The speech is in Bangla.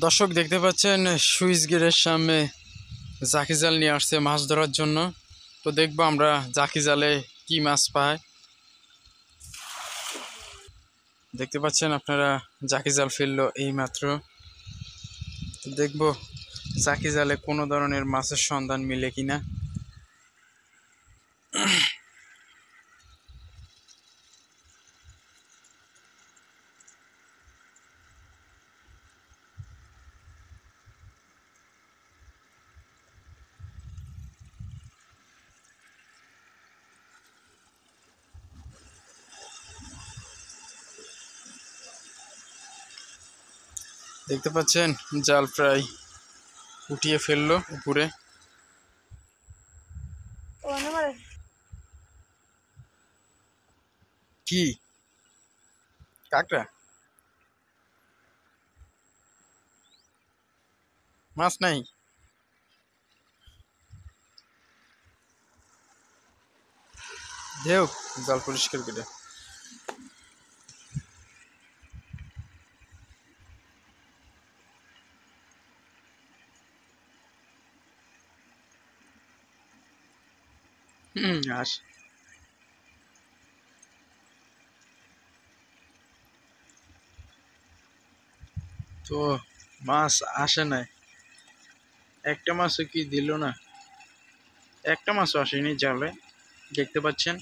দর্শক দেখতে পাচ্ছেন সুইচ গেটের সামনে জাকি জাল নিয়ে আসছে মাছ ধরার জন্য। তো দেখবো আমরা জাকি জালে কি মাছ পায়। দেখতে পাচ্ছেন আপনারা জাকি জাল ফেললো এই মাত্র। তো দেখবো জাকি জালে কোনো ধরনের মাছের সন্ধান মিলে কিনা। দেখতে পাচ্ছেন জাল প্রায় উঠিয়ে ফেললো উপরে। কি কাকড়া মাছ নাই? দেও জাল পরিষ্কার করে। আস তো মাছ আসে নাই, একটা মাছও কি দিল না, একটা মাছও আসেনি জালে। দেখতে পাচ্ছেন